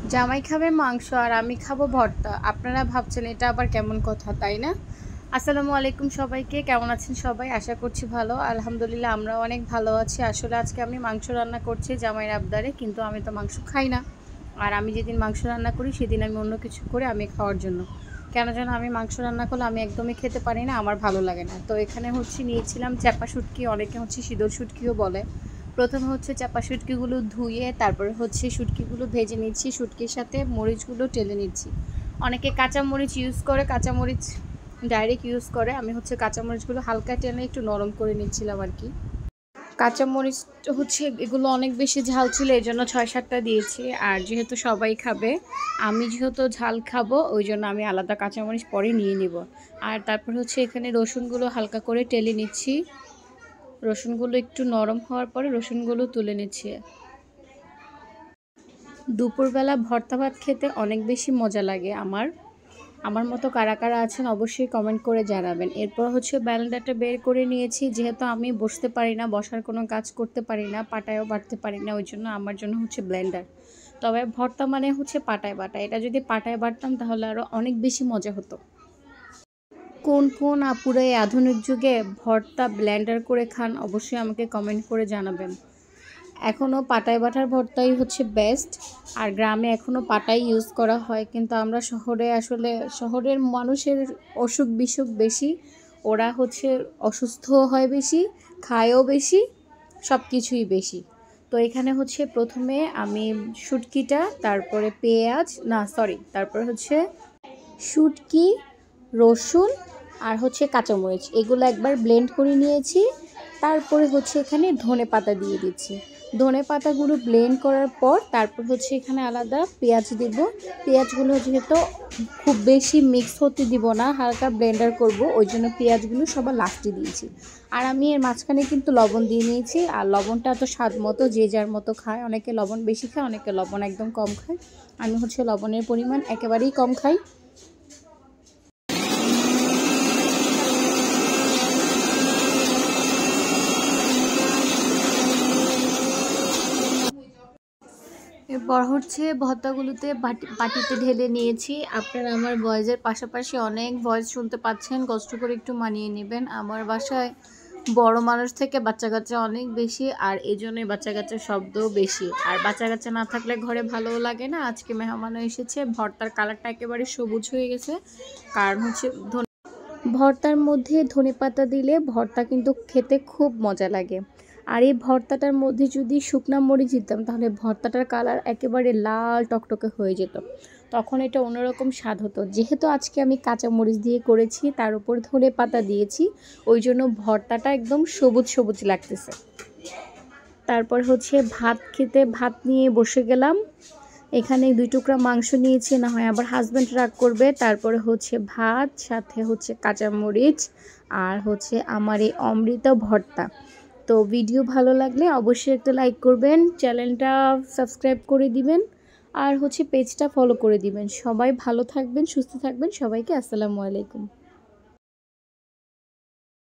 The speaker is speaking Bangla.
জামাই খাবে মাংস আর আমি খাবো ভর্তা। আপনারা ভাবছেন এটা আবার কেমন কথা, তাই না? আসসালামু আলাইকুম সবাইকে, কেমন আছেন সবাই? আশা করছি ভালো। আলহামদুলিল্লাহ আমরাও অনেক ভালো আছি। আসলে আজকে আমি মাংস রান্না করছি জামাইয়ের আবদারে, কিন্তু আমি তো মাংস খাই না। আর আমি যেদিন মাংস রান্না করি সেদিন আমি অন্য কিছু করে আমি খাওয়ার জন্য। কেন যেন আমি মাংস রান্না করলে আমি একদমই খেতে পারি না, আমার ভালো লাগে না। তো এখানে নিয়েছিলাম চ্যাপা শুটকি, অনেকে শীতল শুটকিও বলে। প্রথমে চাপা শুটকিগুলো ধুয়ে তারপরে শুটকিগুলো ভেজে নিচ্ছি, শুটকির সাথে মরিচগুলো টেলে নিচ্ছি। অনেকে কাঁচা মরিচ ইউজ করে, কাঁচা মরিচ ডাইরেক্ট ইউজ করে। আমি কাঁচা মরিচগুলো হালকা টেনে একটু নরম করে নিচ্ছিলাম আর কি। কাঁচা মরিচ এগুলো অনেক বেশি ঝাল ছিল, এই জন্য 6-7টা দিয়েছি। আর যেহেতু সবাই খাবে, আমি যেহেতু ঝাল খাবো, ওই জন্য আমি আলাদা কাঁচামরিচ পরে নিয়ে নিব। আর তারপর এখানে রসুনগুলো হালকা করে টেলে নিচ্ছি। রসুনগুলো একটু নরম হওয়ার পরে রসুনগুলো তুলে নিচ্ছি। দুপুরবেলা ভর্তা ভাত খেতে অনেক বেশি মজা লাগে আমার মতো কারা কারা আছেন অবশ্যই কমেন্ট করে জানাবেন। এরপর ব্লেন্ডারটা বের করে নিয়েছি। যেহেতু আমি বসতে পারি না, বসার কোনো কাজ করতে পারি না, পাটায়ও বাটতে পারি না, ওই জন্য আমার জন্য ব্লেন্ডার। তবে ভর্তা মানে পাটায় বাটা। এটা যদি পাটায় বাটতাম তাহলে আরও অনেক বেশি মজা হতো। কোন কোন আপুরা এই আধুনিক যুগে ভর্তা ব্লেন্ডার করে খান অবশ্যই আমাকে কমেন্ট করে জানাবেন। এখনও পাটায় বাটার ভর্তাই বেস্ট। আর গ্রামে এখনও পাটাই ইউজ করা হয়, কিন্তু আমরা শহরের মানুষের অসুখ বিসুখ বেশি। ওরা অসুস্থও হয় বেশি, খায়ও বেশি, সব কিছুই বেশি। তো এখানে প্রথমে আমি শুটকিটা, তারপরে তারপরে শুটকি, রসুন আর কাঁচামরিচ এগুলো একবার ব্লেন্ড করে নিয়েছি। তারপরে এখানে ধনেপাতা দিয়ে দিচ্ছি। ধনেপাতাগুলো ব্লেন্ড করার পর তারপর এখানে আলাদা পেঁয়াজ দেব। পেঁয়াজগুলো যেহেতু খুব বেশি মিক্স হতে দিব না, হালকা ব্লেন্ডার করব, ওই জন্য পেঁয়াজগুলো সবার লাস্টে দিয়েছি। আর আমি এর মাঝখানে কিন্তু লবণ দিয়ে নিয়েছি। আর লবণটা তো স্বাদ মতো, যে যার মতো খায়। অনেকে লবণ বেশি খায়, অনেকে লবণ একদম কম খায়। আমি লবণের পরিমাণ একেবারেই কম খাই। এরপর ভর্তাগুলোতে বাটিতে ঢেলে নিয়েছি। আপনারা আমার ভয়েসের পাশাপাশি অনেক ভয়েস শুনতে পাচ্ছেন, কষ্ট করে একটু মানিয়ে নেবেন। আমার বাসায় বড় মানুষ থেকে বাচ্চা কাচ্চা অনেক বেশি, আর এই জন্যই বাচ্চা কাচ্চার শব্দও বেশি। আর বাচ্চা কাচ্চা না থাকলে ঘরে ভালোও লাগে না। আজকে মেহমানও এসেছে, ভর্তার কালারটা একেবারে সবুজ হয়ে গেছে। কারণ ভর্তার মধ্যে ধনেপাতা দিলে ভর্তা কিন্তু খেতে খুব মজা লাগে। আর এই ভর্তাটার মধ্যে যদি শুকনা মরিচ দিতাম তাহলে ভর্তাটার কালার একেবারে লাল টকটকে হয়ে যেত, তখন এটা অন্যরকম স্বাদ হতো। যেহেতু আজকে আমি কাঁচা মরিচ দিয়ে করেছি, তার উপর ধনেপাতা দিয়েছি, ওই জন্য ভর্তাটা একদম সবুজ সবুজ লাগতেছে। তারপর ভাত নিয়ে বসে গেলাম। এখানে 2 টুকরা মাংস নিয়েছি, না হয় আবার হাজব্যান্ড রাগ করবে। তারপরে ভাত, সাথে কাঁচামরিচ, আর আমার এই অমৃত ভর্তা। তো ভিডিও ভালো লাগলে অবশ্যই একটা লাইক করবেন, চ্যানেলটা সাবস্ক্রাইব করে দিবেন, আর পেজটা ফলো করে দিবেন। সবাই ভালো থাকবেন, সুস্থ থাকবেন। সবাইকে আসসালামু আলাইকুম।